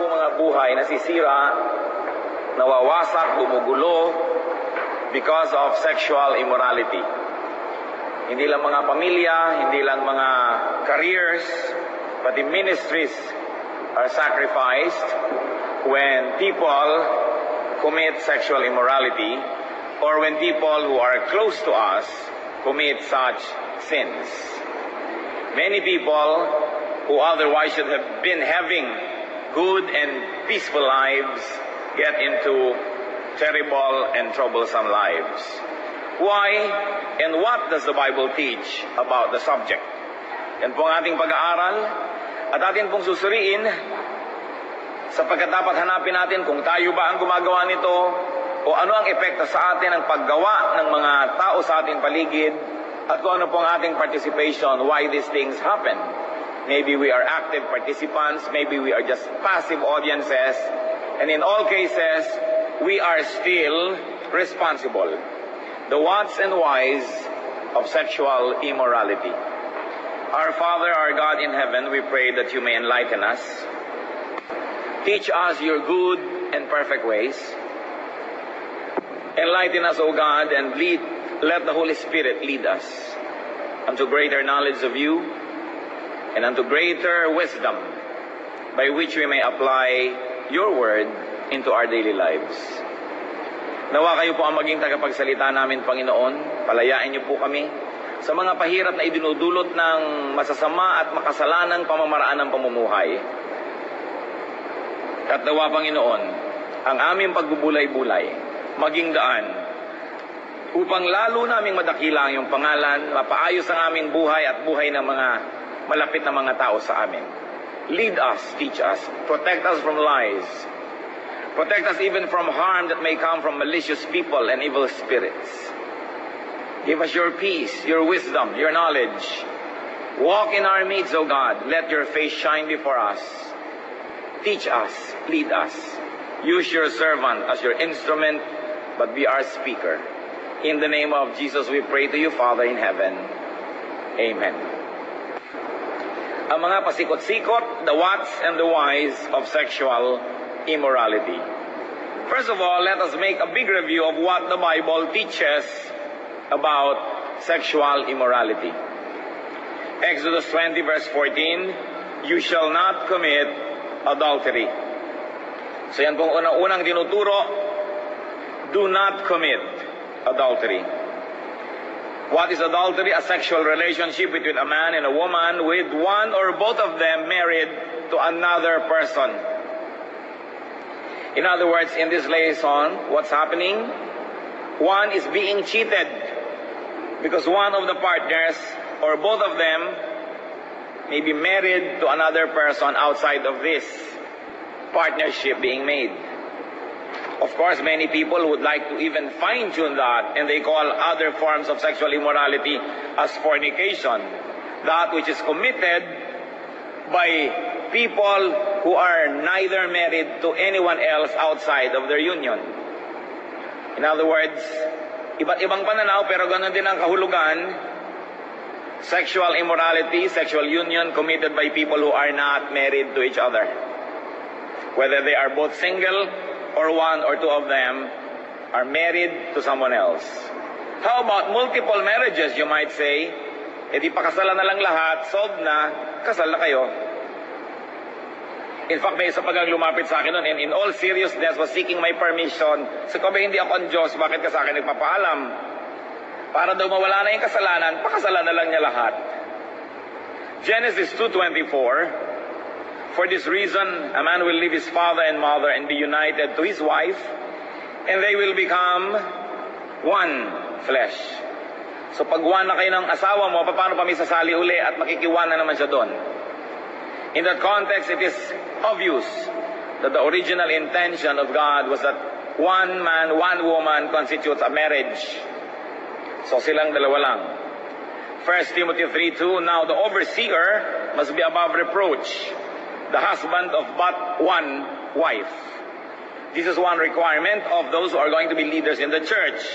po mga buhay nasisira, nawawasak, gumugulo because of sexual immorality. Hindi lang mga pamilya, hindi lang mga careers, but the ministries are sacrificed when people commit sexual immorality or when people who are close to us commit such sins. Many people who otherwise should have been having good and peaceful lives get into terrible and troublesome lives. Why and what does the Bible teach about the subject? Yan po ang ating pag-aaral at atin pong susuriin sapagkat dapat hanapin natin kung tayo ba ang gumagawa nito o ano ang epekto sa atin ng paggawa ng mga tao sa ating paligid at kung ano po ang ating participation, why these things happen. Maybe we are active participants, maybe we are just passive audiences, and in all cases, we are still responsible. The whats and whys of sexual immorality. Our Father, our God in heaven, we pray that you may enlighten us. Teach us your good and perfect ways. Enlighten us, O God, and let the Holy Spirit lead us unto greater knowledge of you and unto greater wisdom by which we may apply your word into our daily lives. Nawa kayo po ang maging tagapagsalita namin, Panginoon. Palayain niyo po kami sa mga pahirap na idinudulot ng masasama at makasalanang pamamaraan ng pamumuhay. At nawa, Panginoon, ang aming pagbubulay-bulay, maging daan upang lalo naming madakila ang iyong pangalan, mapaayos ang aming buhay at buhay ng mga malapit na mga tao sa amin. Lead us, teach us, protect us from lies. Protect us even from harm that may come from malicious people and evil spirits. Give us your peace, your wisdom, your knowledge. Walk in our midst, O God. Let your face shine before us. Teach us, lead us. Use your servant as your instrument, but be our speaker. In the name of Jesus, we pray to you, Father in heaven. Amen. Ang mga pasikot-sikot, the whats and the whys of sexual immorality. First of all, let us make a big review of what the Bible teaches about sexual immorality. Exodus 20 verse 14, you shall not commit adultery. So yan pong unang tinuturo, do not commit adultery. What is adultery? A sexual relationship between a man and a woman with one or both of them married to another person. In other words, in this liaison, what's happening? One is being cheated because one of the partners or both of them may be married to another person outside of this partnership being made. Of course, many people would like to even fine-tune that, and they call other forms of sexual immorality as fornication. That which is committed by people who are neither married to anyone else outside of their union. In other words, iba't ibang pananaw pero ganoon din ang kahulugan. Sexual immorality, sexual union committed by people who are not married to each other. Whether they are both single or one or two of them are married to someone else. How about multiple marriages, you might say? E di pakasalan na lang lahat, solved na, kasal na kayo. In fact, may isa pagang lumapit sa akin noon, and in all seriousness was seeking my permission. So kung hindi ako ang Diyos, bakit ka sa akin nagpapaalam? Para daw mawala na yung kasalanan, pakasalan na lang niya lahat. Genesis 2:24, for this reason, a man will leave his father and mother and be united to his wife, and they will become one flesh. So pag one na kayo ng asawa mo, paano pa may sasali uli at makikiwan na naman siya doon? In that context, it is obvious that the original intention of God was that one man, one woman constitutes a marriage. So silang dalawa lang. 1 Timothy 3:2, now the overseer must be above reproach, the husband of but one wife. This is one requirement of those who are going to be leaders in the church.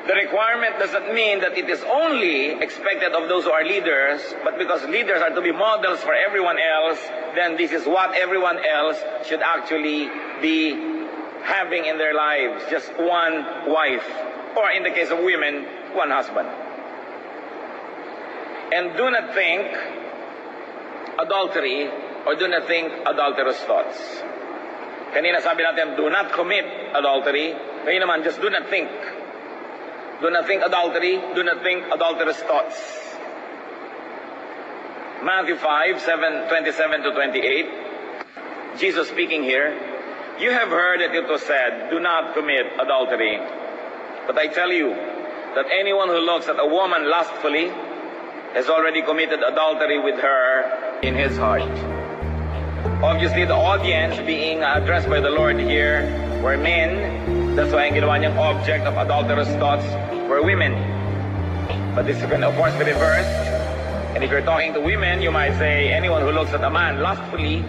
The requirement doesn't mean that it is only expected of those who are leaders, but because leaders are to be models for everyone else, then this is what everyone else should actually be having in their lives. Just one wife, or in the case of women, one husband. And do not think adultery or do not think adulterous thoughts. Kanina sabi natin, do not commit adultery. Ngayon naman, just do not think. Do not think adultery. Do not think adulterous thoughts. Matthew 5:27 to 28. Jesus speaking here. You have heard that it was said, do not commit adultery. But I tell you that anyone who looks at a woman lustfully has already committed adultery with her in his heart. Obviously, the audience being addressed by the Lord here were men. That's why ang ginawa niyang object of adulterous thoughts were women. But this can of course be reversed. And if you're talking to women, you might say, anyone who looks at a man lustfully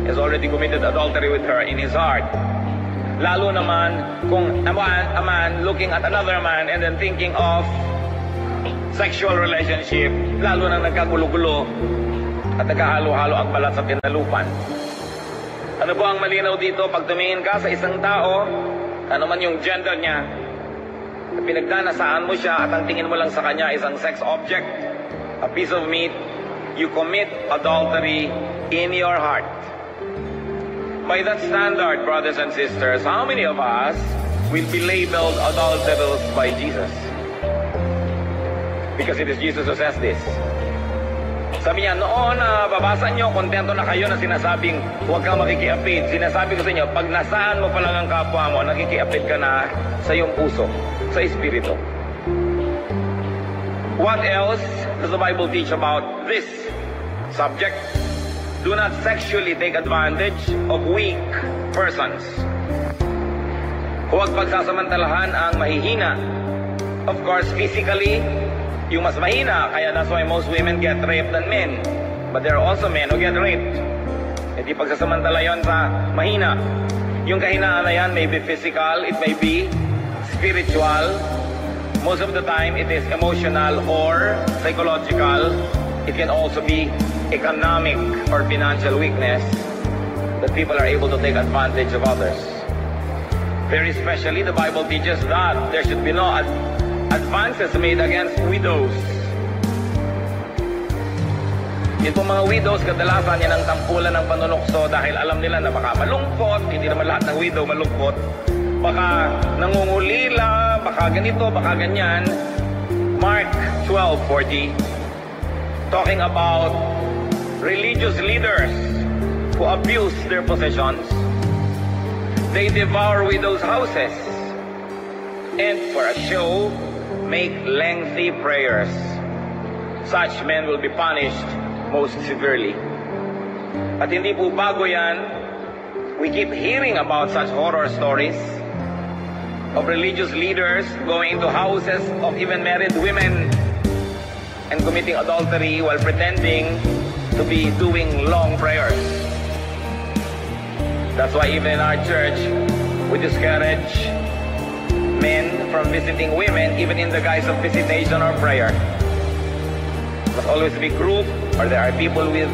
has already committed adultery with her in his heart. Lalo naman kung a man looking at another man and then thinking of sexual relationship, lalo nang nagkagulo-gulo at nagkahalo-halo ang balat sa pinalupan. Ano po ang malinaw dito? Pag tumingin ka sa isang tao, ano man yung gender niya, pinagdanasaan mo siya at ang tingin mo lang sa kanya isang sex object, a piece of meat, you commit adultery in your heart. By that standard, brothers and sisters, how many of us will be labeled adulterers by Jesus? Because it is Jesus who says this. Sabi niya, noon na babasa niyo, kontento na kayo na sinasabing huwag kang makikiapid. Sinasabi ko sa inyo, pag nasaan mo pa lang ang kapwa mo, nakikiapid ka na sa iyong puso, sa espiritu. What else does the Bible teach about this subject? Do not sexually take advantage of weak persons. Huwag pagsasamantalahan ang mahihina. Of course, physically, yung mas mahina, kaya that's why most women get raped than men. But there are also men who get raped. Hindi pagsasamantala yon sa mahina. Yung kahinaan na yan may be physical, it may be spiritual. Most of the time, it is emotional or psychological. It can also be economic or financial weakness that people are able to take advantage of others. Very especially, the Bible teaches that there should be no advances made against widows. Yung mga widows, kadalasan yan ang tampulan ng panunukso dahil alam nila na baka malungkot, hindi naman lahat ng widow malungkot, baka nangungulila, baka ganito, baka ganyan. Mark 12:40, talking about religious leaders who abuse their possessions. They devour widows' houses and for a show make lengthy prayers. Such men will be punished most severely. At hindi po bago yan, we keep hearing about such horror stories of religious leaders going into houses of even married women and committing adultery while pretending to be doing long prayers. That's why even in our church, we discourage men from visiting women, even in the guise of visitation or prayer. Must always be group, or there are people with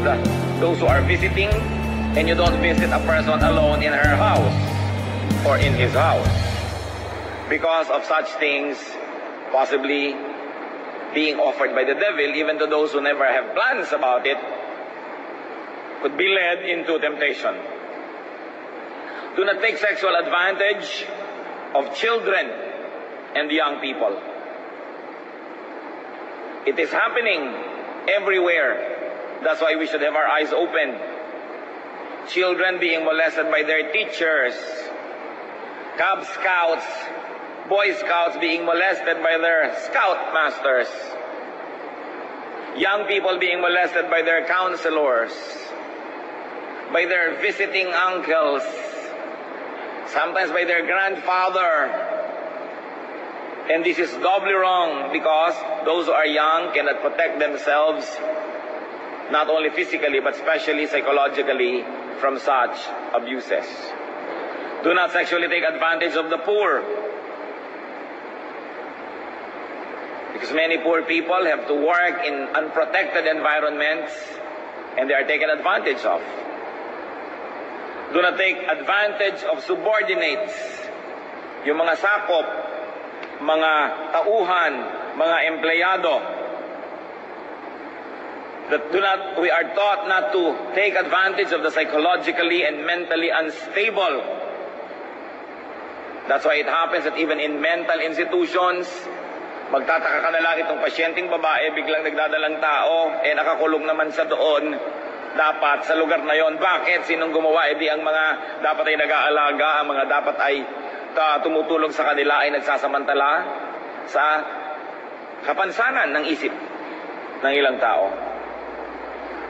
those who are visiting, and you don't visit a person alone in her house or in his house. Because of such things possibly being offered by the devil, even to those who never have plans about it, could be led into temptation. Do not take sexual advantage of children and young people. It is happening everywhere. That's why we should have our eyes open. Children being molested by their teachers. Cub Scouts, Boy Scouts being molested by their scout masters. Young people being molested by their counselors, by their visiting uncles, sometimes by their grandfather. And this is doubly wrong because those who are young cannot protect themselves, not only physically but especially psychologically, from such abuses. Do not sexually take advantage of the poor. Because many poor people have to work in unprotected environments and they are taken advantage of. Do not take advantage of subordinates. Yung mga sakop, mga tauhan, mga empleyado. We are taught not to take advantage of the psychologically and mentally unstable. That's why it happens that even in mental institutions, magtataka ka na lang itong pasyenteng babae, biglang nagdadalang tao, nakakulong naman sa doon, dapat sa lugar na yon. Bakit? Sinong gumawa? Di ang mga dapat ay nag-aalaga, ang mga dapat ay tumutulong sa kanila ay nagsasamantala sa kapansanan ng isip ng ilang tao.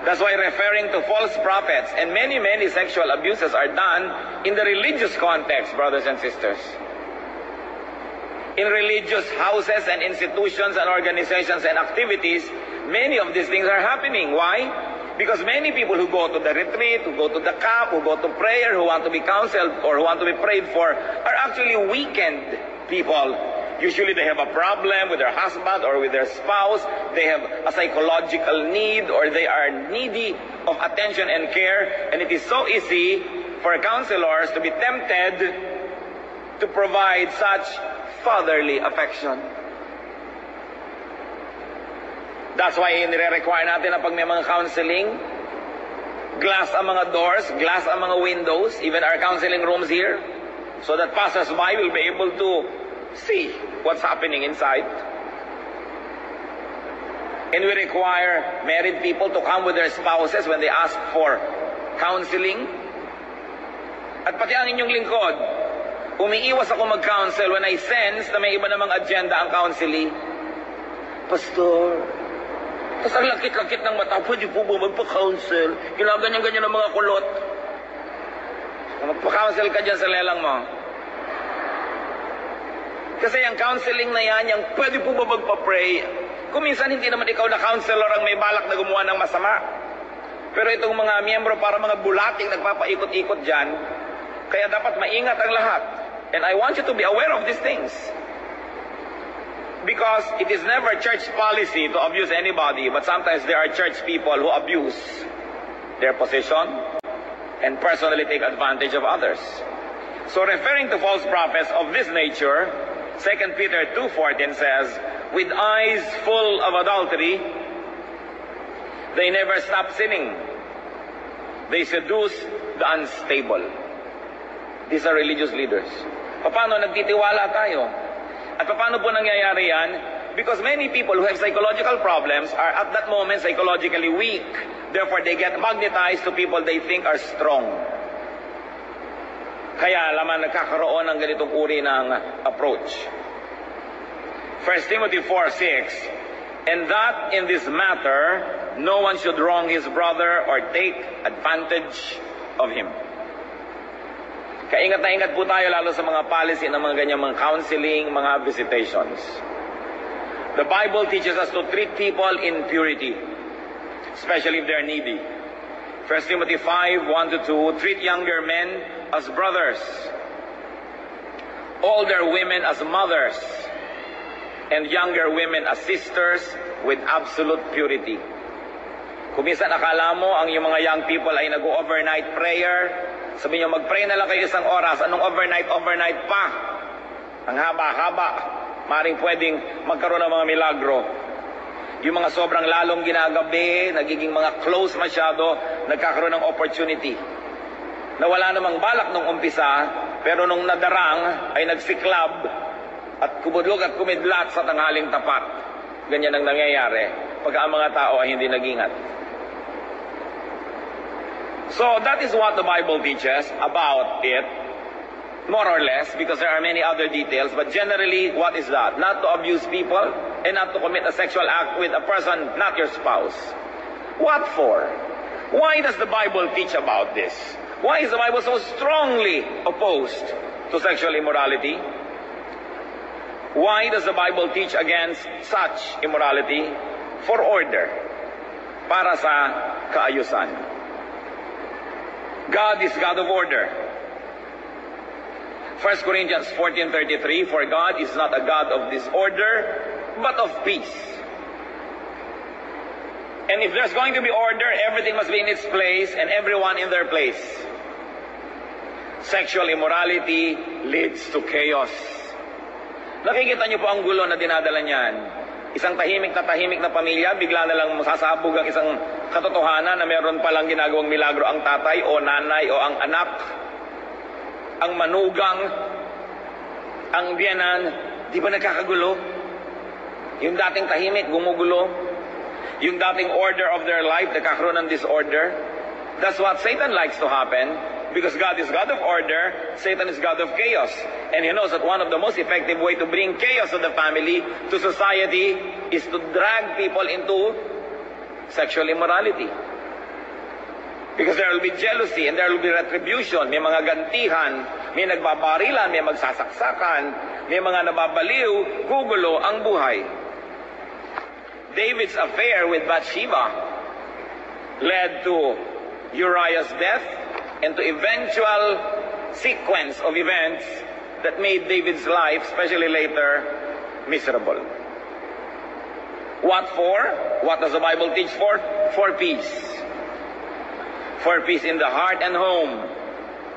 That's why referring to false prophets and many sexual abuses are done in the religious context, brothers and sisters. In religious houses and institutions and organizations and activities, many of these things are happening. Why? Because many people who go to the retreat, who go to the camp, who go to prayer, who want to be counseled or who want to be prayed for, are actually weakened people. Usually they have a problem with their husband or with their spouse. They have a psychological need or they are needy of attention and care. And it is so easy for counselors to be tempted to provide such fatherly affection. That's why nire-require natin na pag may mga counseling, glass ang mga doors, glass ang mga windows, even our counseling rooms here, so that passers-by will be able to see what's happening inside. And we require married people to come with their spouses when they ask for counseling. At pati ang inyong lingkod, umiiwas ako mag-counsel when I sense na may iba namang agenda ang counseling. Pastor, tapos ang lakit-lakit ng mata, pwede po ba magpa-counsel? Ginaganyan-ganyan ng mga kulot. Magpa-counsel ka dyan sa lelang mo. Kasi yung counseling na yan, yung pwede po ba magpa-pray? Kung minsan hindi naman ikaw na counselor ang may balak na gumawa ng masama. Pero itong mga miyembro para mga bulating nagpapaikot-ikot dyan, kaya dapat maingat ang lahat. And I want you to be aware of these things. Because it is never church policy to abuse anybody, but sometimes there are church people who abuse their position and personally take advantage of others. So referring to false prophets of this nature, 2 Peter 2:14 says, with eyes full of adultery, they never stop sinning. They seduce the unstable. These are religious leaders. Paano nagtitiwala tayo? At paano po nangyayari yan? Because many people who have psychological problems are at that moment psychologically weak. Therefore, they get magnetized to people they think are strong. Kaya laman nagkakaroon ng ganitong uri ng approach. 1 Timothy 4:6, and that in this matter, no one should wrong his brother or take advantage of him. Kaingat na ingat po tayo lalo sa mga policy ng mga ganyang mga counseling, mga visitations. The Bible teaches us to treat people in purity, especially if they're needy. 1 Timothy 5:1-2, treat younger men as brothers, older women as mothers, and younger women as sisters with absolute purity. Kung minsan akala mo ang yung mga young people ay nag-overnight prayer, sabi nyo, mag-pray na lang kayo isang oras. Anong overnight pa? Ang haba-haba. Maring pwedeng magkaroon ng mga milagro. Yung mga sobrang lalong ginagabi, nagiging mga close masyado, nagkakaroon ng opportunity. Na wala namang balak nung umpisa, pero nung nadarang ay nagsiklab at kumudlog at kumidlat sa tanghaling tapat. Ganyan ang nangyayari pag ang mga tao ay hindi nag-ingat. So that is what the Bible teaches about it, more or less, because there are many other details. But generally, what is that? Not to abuse people and not to commit a sexual act with a person, not your spouse. What for? Why does the Bible teach about this? Why is the Bible so strongly opposed to sexual immorality? Why does the Bible teach against such immorality? For order. Para sa kaayusan. God is God of order. 1 Corinthians 14:33, for God is not a God of disorder, but of peace. And if there's going to be order, everything must be in its place and everyone in their place. Sexual immorality leads to chaos. Nakikita niyo po ang gulo na dinadala niyan. Isang tahimik na pamilya, bigla na lang masasabog ang isang katotohanan na meron palang ginagawang milagro ang tatay o nanay o ang anak, ang manugang, ang biyanan. Di ba nagkakagulo? Yung dating tahimik, gumugulo. Yung dating order of their life, nagkakaroon ng disorder. That's what Satan likes to happen. Because God is God of order, Satan is God of chaos. And he knows that one of the most effective way to bring chaos to the family, to society, is to drag people into sexual immorality. Because there will be jealousy and there will be retribution. May mga gantihan, may nagbabarilan, may magsasaksakan, may mga nababaliw, gugulo ang buhay. David's affair with Bathsheba led to Uriah's death and to eventual sequence of events that made David's life, especially later, miserable. What for? What does the Bible teach for? For peace. For peace in the heart and home.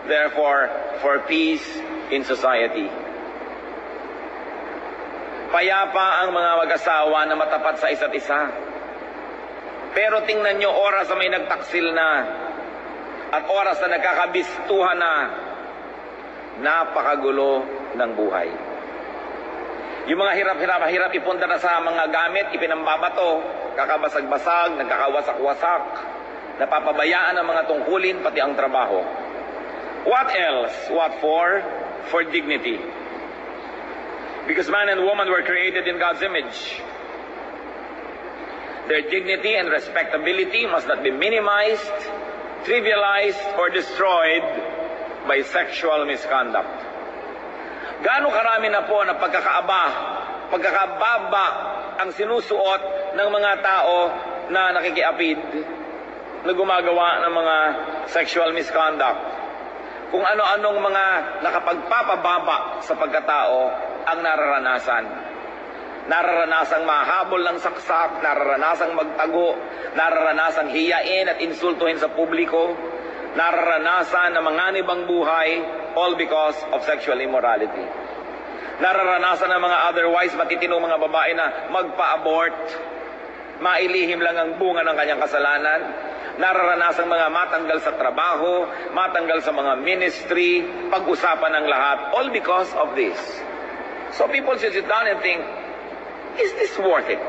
Therefore, for peace in society. Payapa ang mga mag-asawa na matapat sa isa't isa. Pero tingnan nyo, oras na may nagtaksil na at oras na nagkakabistuhan na, napakagulo ng buhay. Yung mga hirap ipunta na sa mga gamit, ipinambabato, kakabasag-basag, nagkakawasak-wasak, napapabayaan ang mga tungkulin, pati ang trabaho. What else? What for? For dignity. Because man and woman were created in God's image. Their dignity and respectability must not be minimized, trivialized, or destroyed by sexual misconduct. Gaano karami na po na pagkakababa ang sinusuot ng mga tao na nakikiapid, na gumagawa ng mga sexual misconduct. Kung ano-anong mga nakapagpapababa sa pagkatao ang nararanasan. Nararanasang mahabol ng saksak, nararanasang magtago, nararanasang hiyain at insultuhin sa publiko, nararanasan na manganib ang buhay, all because of sexual immorality. Nararanasan ng mga otherwise matitinong mga babae na magpa-abort, mailihim lang ang bunga ng kanyang kasalanan. Nararanasan mga matanggal sa trabaho, matanggal sa mga ministry, pag-usapan ng lahat, all because of this. So people should sit down and think, is this worth it?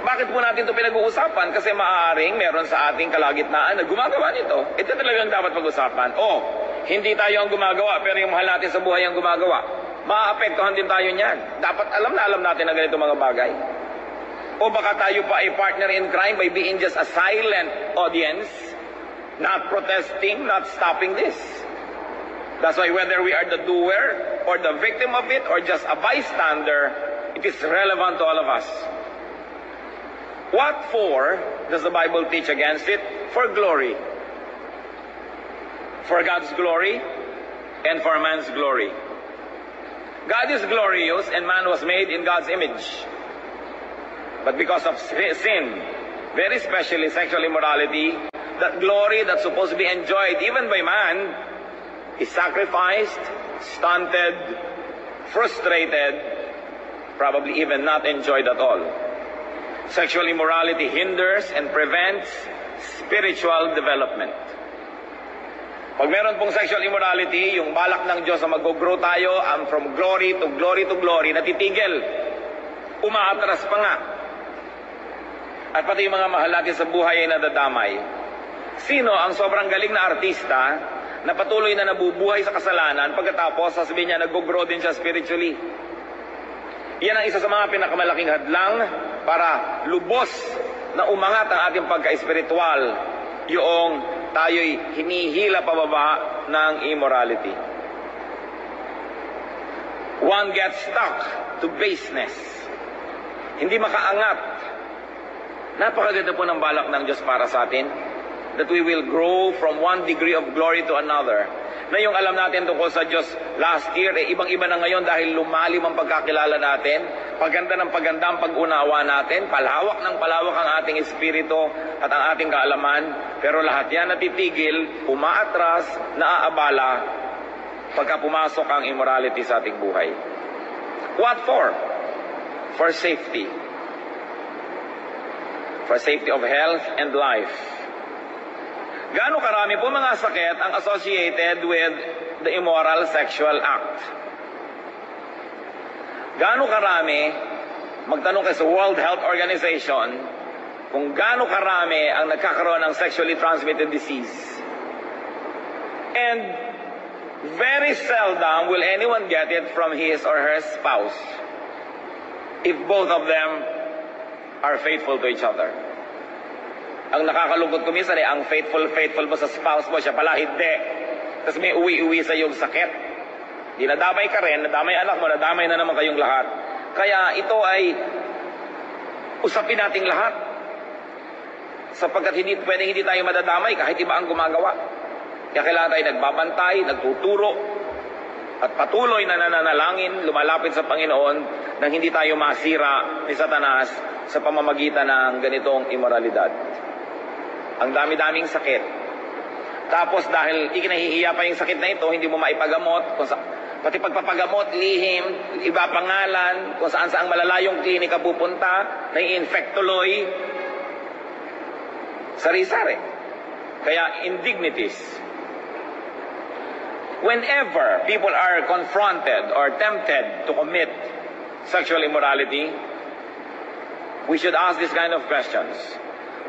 Bakit po natin ito pinag-uusapan? Kasi maaaring meron sa ating kalagitnaan na gumagawa nito. Ito talagang dapat pag-usapan. Hindi tayo ang gumagawa, pero yung mahal natin sa buhay ang gumagawa. Maaapektuhan din tayo niyan. Dapat alam natin na ganito mga bagay. O baka tayo pa ay partner in crime by being just a silent audience, not protesting, not stopping this. That's why whether we are the doer or the victim of it or just a bystander, it is relevant to all of us. What for does the Bible teach against it? For glory. For God's glory and for man's glory. God is glorious and man was made in God's image. But because of sin, very especially sexual immorality, that glory that's supposed to be enjoyed even by man is sacrificed, stunted, frustrated, probably even not enjoyed at all. Sexual immorality hinders and prevents spiritual development. Pag meron pong sexual immorality, yung balak ng Diyos na mag-grow tayo, from glory to glory to glory, natitigil. Umaatras pa nga. At pati yung mga mahal natin sa buhay ay nadadamay. Sino ang sobrang galing na artista na patuloy na nabubuhay sa kasalanan pagkatapos sasabihin niya nag-grow din siya spiritually? Yan ang isa sa mga pinakamalaking hadlang para lubos na umangat ang ating pagka-espiritual, yung tayo'y hinihila pababa ng immorality. One gets stuck to baseness. Hindi makaangat. Napakaganda po ng balak ng Diyos para sa atin. that we will grow from one degree of glory to another. Na yung alam natin tungkol sa Diyos last year, ibang-iba na ngayon dahil lumalim ang pagkakilala natin, paganda ng paganda ang pag-unawa natin, palawak ng palawak ang ating espiritu at ang ating kaalaman, pero lahat yan natitigil, umaatras, naaabala, pagka pumasok ang immorality sa ating buhay. What for? For safety. For safety of health and life. Gaano karami po mga sakit ang associated with the immoral sexual act? Gaano karami, magtanong kayo sa World Health Organization, kung gaano karami ang nagkakaroon ng sexually transmitted disease. And very seldom will anyone get it from his or her spouse if both of them are faithful to each other. Ang nakakalungkot ko minsan ang faithful mo sa spouse mo, siya pala hindi. Tapos may uwi-uwi sa iyong sakit. Di nadamay ka rin, nadamay anak mo, nadamay na naman kayong lahat. Kaya ito ay usapin nating lahat. Sapagkat pwedeng hindi tayo madadamay kahit iba ang gumagawa. Kaya kailangan tayo nagbabantay, nagtuturo, at patuloy na nananalangin, lumalapit sa Panginoon nang hindi tayo masira ni Satanas sa pamamagitan ng ganitong immoralidad. Ang dami-daming sakit. Tapos dahil ikinahihiya pa yung sakit na ito, hindi mo maipagamot. Pati pagpapagamot, lihim, iba pangalan, kung saan-saang malalayong klinika pupunta, nai-infect tuloy. Sari-sari. Kaya indignities. Whenever people are confronted or tempted to commit sexual immorality, we should ask this kind of questions.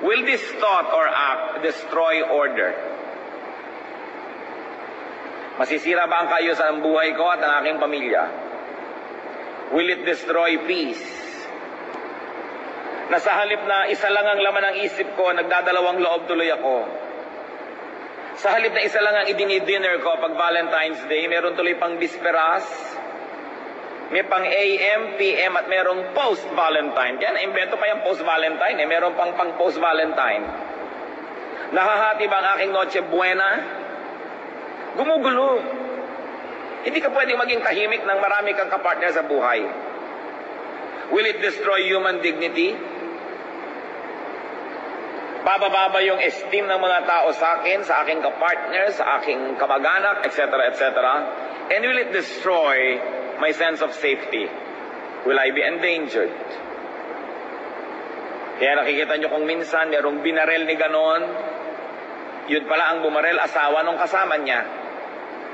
Will this thought or act destroy order? Masisira ba ang kaayusan ng buhay ko at ang aking pamilya? Will it destroy peace? Na sa halip na isa lang ang laman ng isip ko, nagdadalawang loob tuloy ako. Sa halip na isa lang ang idinidinner ko pag Valentine's Day, meron tuloy pang bisperas, may pang AM, PM at merong post-Valentine. Kaya na-invento pa yung post-Valentine, meron pang post-Valentine. Nahahati ba ang aking Noche Buena? Gumugulo. Hindi ka pwedeng maging tahimik ng marami kang kapartner sa buhay. Will it destroy human dignity? Bababa yung esteem ng mga tao sa akin, sa aking kapartner, sa aking kamag-anak, etc., etc. And will it destroy my sense of safety? Will I be endangered? Kaya nakikita nyo kung minsan merong binarel ni ganon, yun pala ang bumarel asawa nung kasama niya.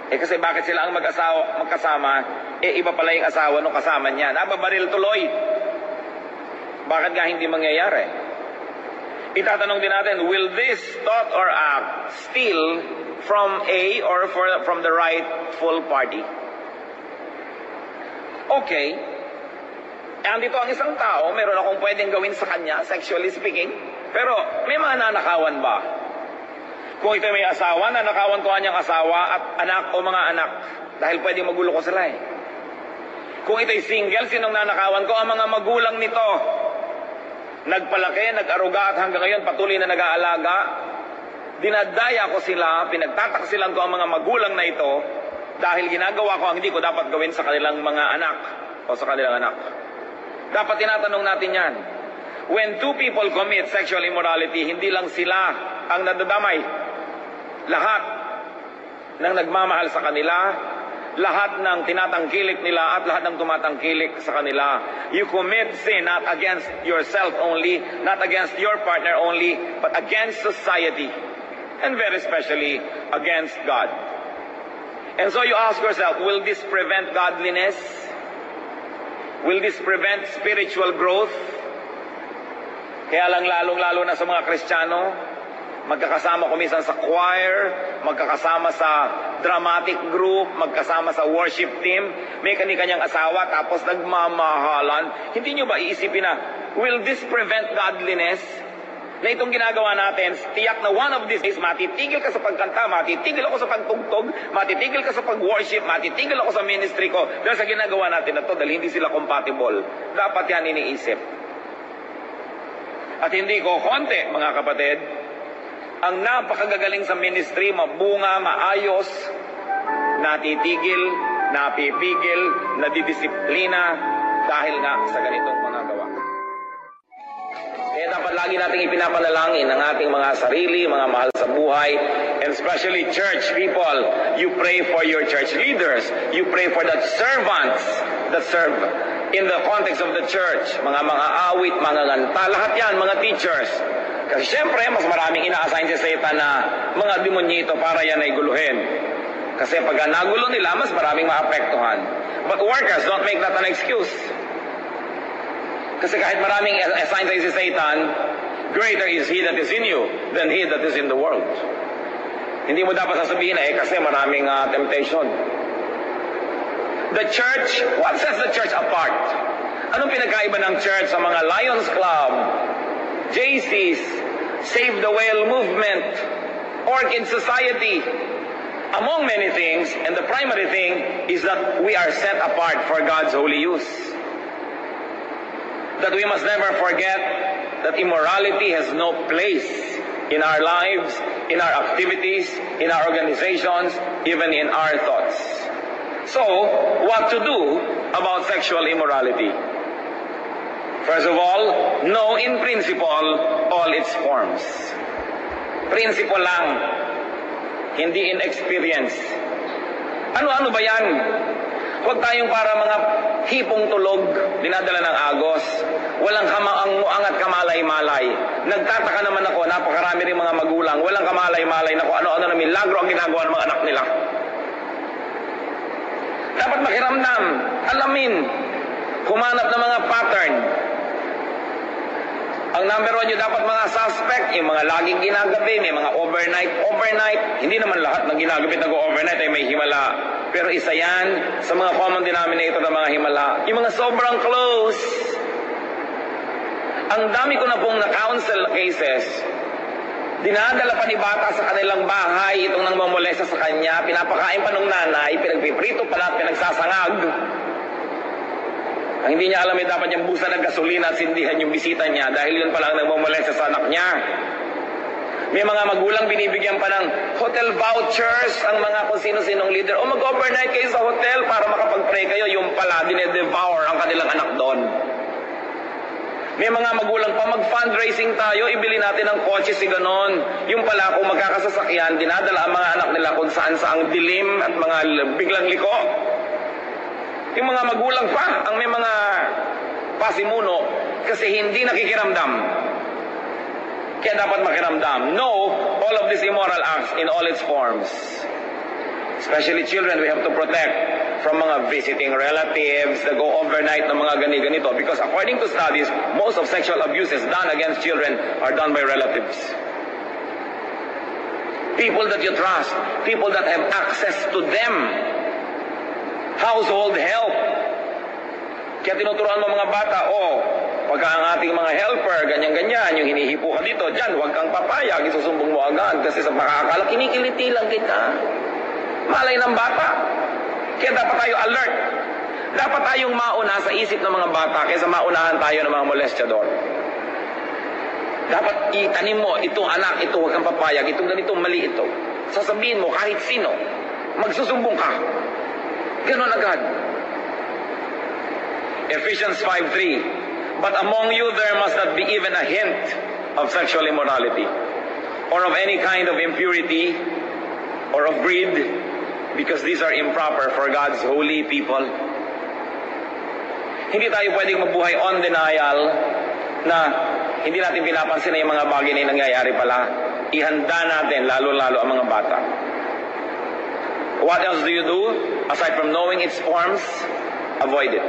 Kasi bakit sila ang magkasama? Iba pala yung asawa nung kasama niya. Nababaril tuloy. Bakit nga hindi mangyayari? Itatanong din natin, will this thought or act steal from A or from the rightful party? Okay. Andito ang isang tao, meron akong pwedeng gawin sa kanya, sexually speaking. Pero may mga nanakawan ba? Kung ito may asawa, nanakawan ko kanyang asawa at anak o mga anak. Dahil pwedeng magulo ko sila eh. Kung ito'y single, sinong nanakawan ko? Ang mga magulang nito. Nagpalaki, nag-aruga at hanggang ngayon patuloy na nag-aalaga. Dinadaya ko sila, pinagtataksilan ko ang mga magulang na ito dahil ginagawa ko ang hindi ko dapat gawin sa kanilang mga anak o sa kanilang anak. Dapat tinatanong natin yan. When two people commit sexual immorality, hindi lang sila ang nadadamay. Lahat ng nagmamahal sa kanila, lahat ng tinatangkilik nila at lahat ng tumatangkilik sa kanila. You commit sin not against yourself only, not against your partner only, but against society. And very especially against God. And so you ask yourself, will this prevent godliness? Will this prevent spiritual growth? Kaya lang lalong-lalo na sa mga Kristiyano, magkakasama ko minsan sa choir, magkakasama sa dramatic group, magkasama sa worship team, may kani-kanyang asawa, tapos nagmamahalan. Hindi nyo ba iisipin na, will this prevent godliness? Na itong ginagawa natin, tiyak na one of these days, matitigil ka sa pagkanta, matitigil ako sa pagtugtog, matitigil ka sa pag-worship, matitigil ako sa ministry ko, dahil sa ginagawa natin na to, dahil hindi sila compatible. Dapat yan iniisip. At hindi ko konti, mga kapatid, ang napakagagaling sa ministry, mabunga, maayos, natitigil, napipigil, nadidisiplina dahil nga sa ganitong mga gawa. Kaya dapat lagi nating ipinapanalangin ang ating mga sarili, mga mahal sa buhay, and especially church people. You pray for your church leaders. You pray for the servants that serve in the context of the church. Mga awit, mga nganta, lahat yan, mga teachers. Kasi syempre, mas maraming ina-assign si Satan na mga demonyito para yan ay guluhin. Kasi pag nagulo nila, mas maraming maapektuhan. But workers, don't make that an excuse. Kasi kahit maraming assign sa si Satan, greater is He that is in you than he that is in the world. Hindi mo dapat sasabihin na kasi maraming temptation. The church, what sets the church apart? Anong pinagkaiba ng church sa mga Lions Club, JCs, Save the Whale Movement, Orchid Society? Among many things, and the primary thing is that we are set apart for God's holy use. That we must never forget that immorality has no place in our lives, in our activities, in our organizations, even in our thoughts. So, what to do about sexual immorality? First of all, know in principle all its forms. Principle lang, hindi in experience. Ano-ano ba yan? Huwag tayong para mga hipong tulog, dinadala ng agos. Walang angat kamalay-malay. Nagtataka naman ako, napakarami rin mga magulang. Walang kamalay-malay na kung ano-ano na milagro ang ginagawa ng mga anak nila. Dapat makiramdam, alamin, humanap ng mga pattern. Ang number one nyo dapat mga suspect, yung mga laging ginagabi, may mga overnight. Hindi naman lahat ng ginagabi nag-overnight ay may himala. Pero isa yan sa mga common denominator ng mga himala. Yung mga sobrang close. Ang dami ko na pong na-counsel cases. Dinadala pa ni bata sa kanilang bahay itong nang mamolesta sa kanya. Pinapakain pa ng nanay, pinagpiprito pala at pinagsasangag. Ang hindi niya alam ay dapat niyang busa ng gasolina at sindihan yung bisita niya dahil yun pala ang nagmamolesta sa anak niya. May mga magulang binibigyan pa ng hotel vouchers ang mga kung sino-sinong leader. O mag-overnight kayo sa hotel para makapag-pray kayo. Yung pala, dinedevour ang kanilang anak doon. May mga magulang pa, mag-fundraising tayo, ibili natin ng kotse si ganon. Yung pala, kung magkakasasakyan, dinadala ang mga anak nila kung saan-saang dilim at mga biglang liko. Yung mga magulang pa, ang may mga pasimuno, kasi hindi nakikiramdam. Kaya dapat makiramdam. Know all of these immoral acts in all its forms. Especially children, we have to protect from mga visiting relatives that go overnight ng mga ganito. Because according to studies, most of sexual abuses done against children are done by relatives. People that you trust, people that have access to them. Household help. Kaya tinuturuan mo mga bata, pagka ang ating mga helper, ganyan-ganyan, yung hinihipo ka dito, dyan, huwag kang papayag, isusumbong mo agad. Kasi sa makakakala, kinikiliti lang kita. Malay ng bata. Kaya dapat tayo alert. Dapat tayong mauna sa isip ng mga bata kaysa maunahan tayo ng mga molestador. Dapat itanim mo, itong anak, ito, huwag kang papayag, itong ganito, mali ito. Sasabihin mo kahit sino, magsusumbong ka. Ganon agad. Ephesians 5:3. But among you there must not be even a hint of sexual immorality, or of any kind of impurity, or of greed, because these are improper for God's holy people. Hindi tayo pwedeng mabuhay on denial na hindi natin pinapansin na yung mga bagay na nangyayari pala. Ihanda natin, lalo-lalo ang mga bata. What else do you do? Aside from knowing its forms, avoid it.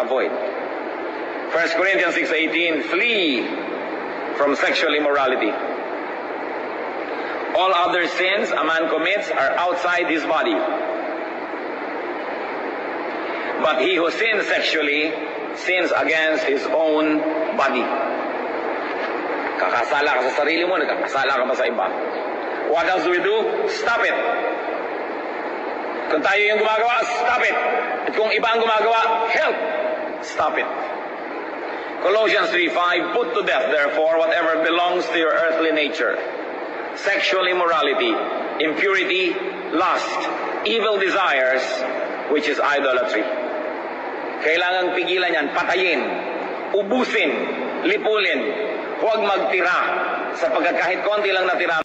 Avoid. 1 Corinthians 6:18, flee from sexual immorality. All other sins a man commits are outside his body. But he who sins sexually sins against his own body. Kakasala ka sa sarili mo, nagkakasala ka pa sa iba. What else do we do? Stop it. Kung tayo yung gumagawa, stop it. At kung iba ang gumagawa, help. Stop it. Colossians 3:5, put to death, therefore, whatever belongs to your earthly nature. sexual immorality, impurity, lust, evil desires, which is idolatry. Kailangang pigilan yan, patayin, ubusin, lipulin, huwag magtira, sapagkat kahit konti lang natira.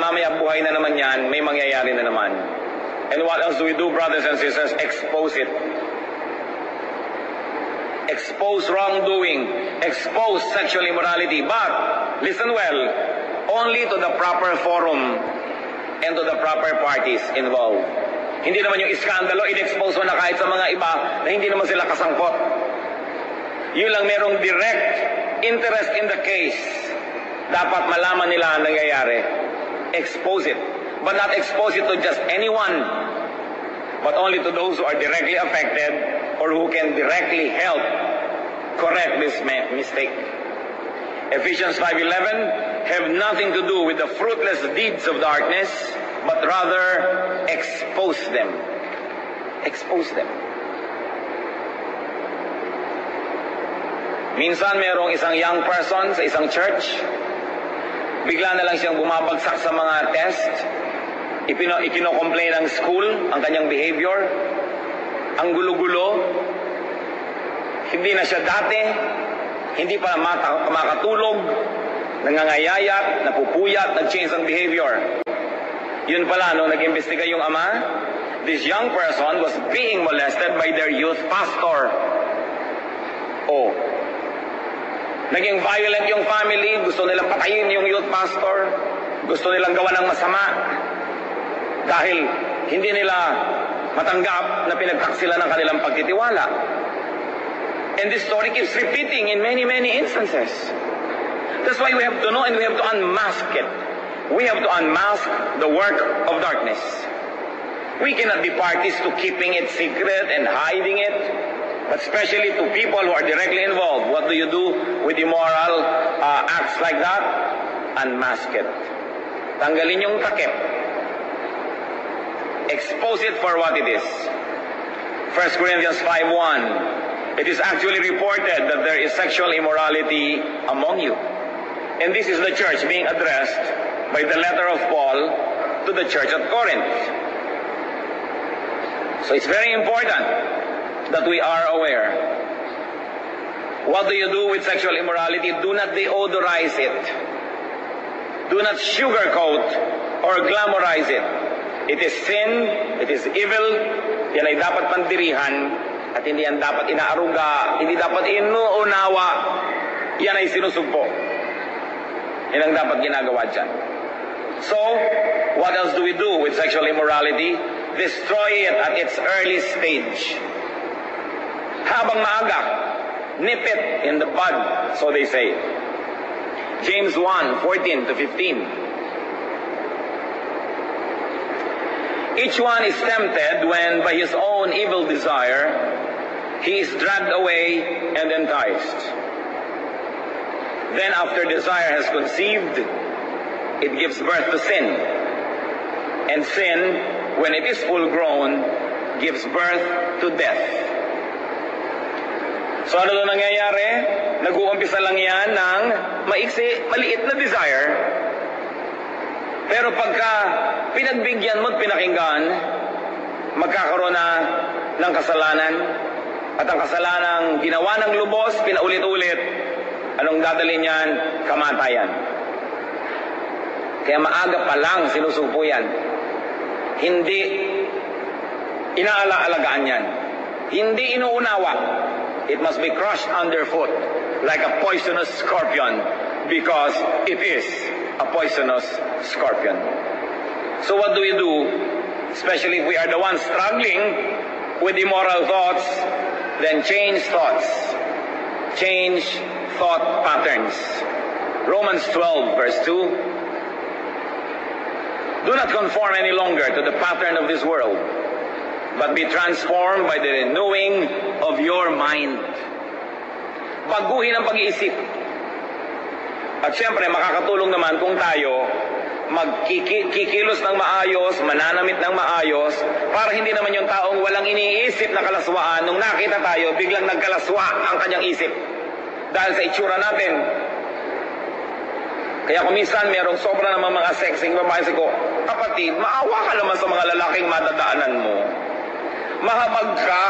Mamaya buhay na naman yan, may mangyayari na naman. And what else do we do, brothers and sisters? Expose it. Expose wrongdoing. Expose sexual immorality. But, listen well, only to the proper forum and to the proper parties involved. Hindi naman yung iskandalo, in-expose mo na kahit sa mga iba na hindi naman sila kasangkot. Yun lang merong direct interest in the case. Dapat malaman nila ang nangyayari. Expose it, but not expose it to just anyone, but only to those who are directly affected or who can directly help correct this mistake. Ephesians 5:11 have nothing to do with the fruitless deeds of darkness, but rather expose them. Expose them. Minsan merong isang young person sa isang church, bigla na lang siyang bumabagsak sa mga test. Ikino-complain ng school ang kanyang behavior. Ang gulo-gulo. Hindi na siya dati. Hindi pa makatulog. Nangangayayat, napupuyat, nag-change ang behavior. Yun pala, nung nag-imbestiga yung ama, this young person was being molested by their youth pastor. Oh. Naging violent yung family, gusto nilang patayin yung youth pastor, gusto nilang gawa ng masama dahil hindi nila matanggap na pinagtaksila ng kanilang pagtitiwala. And this story keeps repeating in many, many instances. That's why we have to know and we have to unmask it. We have to unmask the work of darkness. We cannot be parties to keeping it secret and hiding it. But especially to people who are directly involved. What do you do with immoral acts like that? Unmask it. Tanggalin yung takip. Expose it for what it is. 1 Corinthians 5:1. It is actually reported that there is sexual immorality among you. And this is the church being addressed by the letter of Paul to the church at Corinth. So it's very important that we are aware. What do you do with sexual immorality? Do not deodorize it. Do not sugarcoat or glamorize it. It is sin, it is evil, yan ay dapat pandirihan, at hindi yan dapat inaaruga, hindi dapat inuunawa, yan ay sinusugpo. Yan ang dapat ginagawa dyan. So, what else do we do with sexual immorality? Destroy it at its early stage. Habang maaga, nip it in the bud, so they say. James 1:14-15. Each one is tempted when by his own evil desire he is dragged away and enticed. Then after desire has conceived, it gives birth to sin. And sin, when it is full grown, gives birth to death. So ano doon nangyayari? Nag-uumpisa lang yan ng maliit na desire. Pero pagka pinagbigyan mo at pinakinggan, magkakaroon na ng kasalanan. At ang kasalanang ginawa ng lubos, pinaulit-ulit. Anong dadalhin niyan? Kamatayan. Kaya maaga pa lang sinusupo yan. Hindi inaalagaan yan. Hindi inuunawa. It must be crushed underfoot like a poisonous scorpion because it is a poisonous scorpion. So what do we do? Especially if we are the ones struggling with immoral thoughts, then change thoughts. Change thought patterns. Romans 12 verse 2. Do not conform any longer to the pattern of this world, but be transformed by the renewing of your mind. Baguhin ang pag-iisip. At syempre, makakatulong naman kung tayo magkikilos ng maayos, mananamit ng maayos, para hindi naman yung taong walang iniisip na kalaswaan, nung nakita tayo, biglang nagkalaswa ang kanyang isip. Dahil sa itsura natin. Kaya kung minsan merong sobra naman mga sexing babae, ko, kapatid, maawa ka naman sa mga lalaking madadaanan mo. Mahabag ka.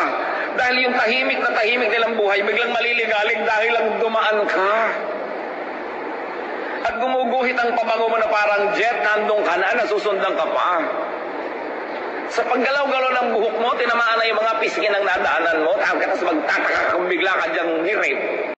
Dahil yung tahimik na tahimik nilang buhay, biglang maliligalig dahil lang dumaan ka. At gumuguhit ang pabango mo na parang jet, nandong ka na, nasusundan ka pa. Sa paggalaw-galaw ng buhok mo, tinamaan na yung mga pisngi ng nadaanan mo, tapos magtataka kung bigla ka dyang nirape.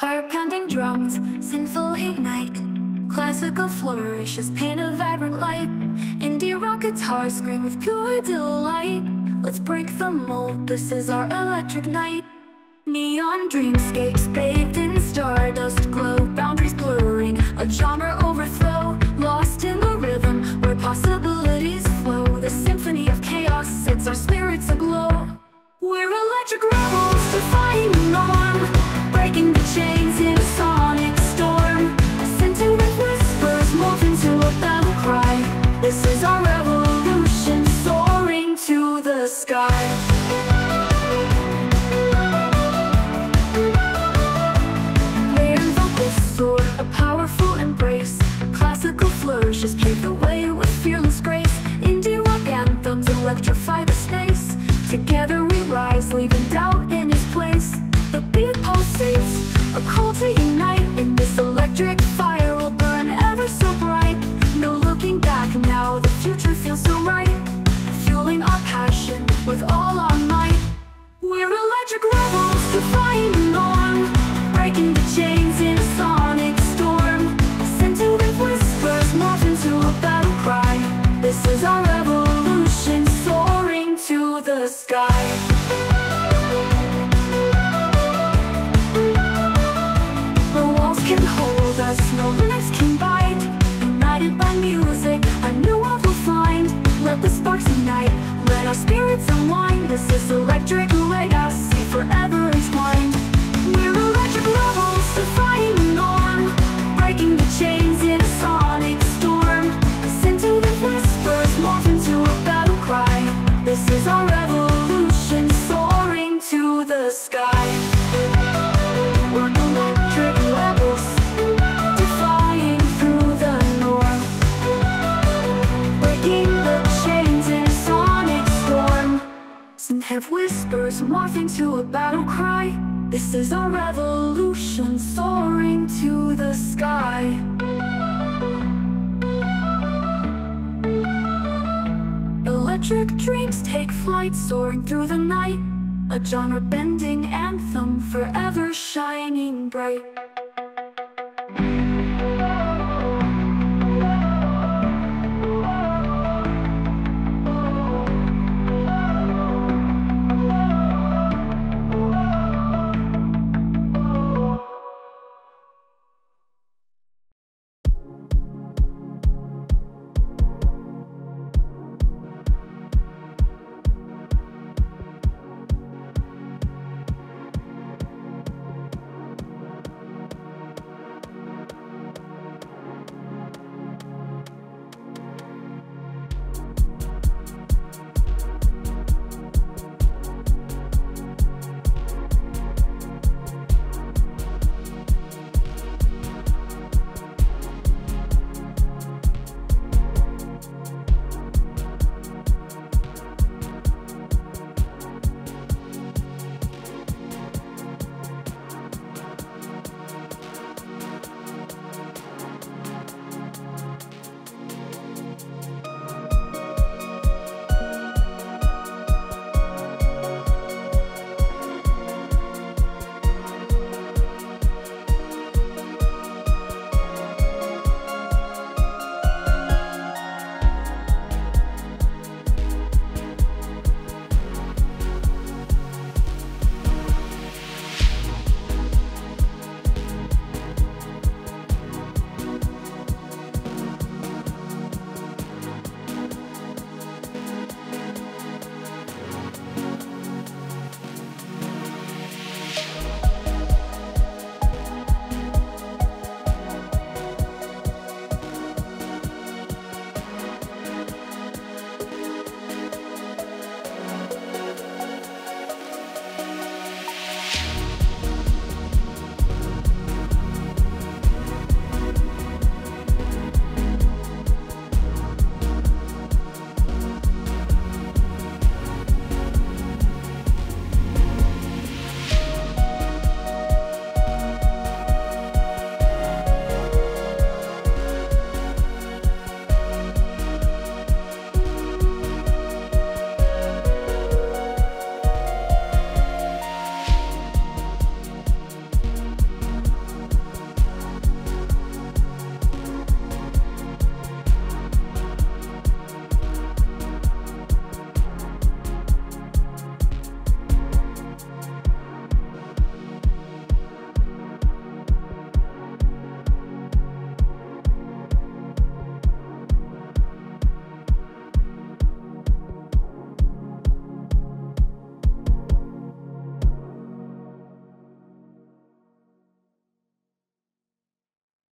Heart-pounding drums, sinful ignite. Classical flourishes paint a vibrant light. Indie rock guitars scream with pure delight. Let's break the mold, this is our electric night. Neon dreamscapes bathed in stardust glow. Boundaries blurring, a genre overflow. Lost in the rhythm, where possibilities flow. The symphony of chaos sets our spirits aglow. We're electric rebels, defying the norm. Breaking the chains in a sonic storm. Scented with whispers, morph into a battle cry. This is our revolution, soaring to the sky. A powerful embrace. Classical flourishes pave the way with fearless grace. Indie rock anthems electrify the space. Together we rise, leaving doubt in its place. The beat pulsates, a call to unite. In this electric fire will burn ever so bright. No looking back now, the future feels so right. Fueling our passion with all our might. We're electric rebels, defying the norm. Breaking the chains in a sonic storm. Scented with whispers, morph into a battle cry. This is our revolution, soaring to the sky. The walls can hold us, no limits can bite. United by music, a new world will find. Let the sparks ignite, let our spirits unwind. This is electric legacy, forever entwined. We're electric rebels, defying the norm. Breaking the chains in a sonic storm. Scented with whispers, morph into a battle cry. This is our revolution, soaring to the sky. We're electric rebels, defying through the norm. Breaking the chains in a sonic storm. Scented whispers, morph into a battle cry. This is our revolution, soaring to the sky. Electric dreams take flight, soaring through the night. A genre-bending anthem, forever shining bright.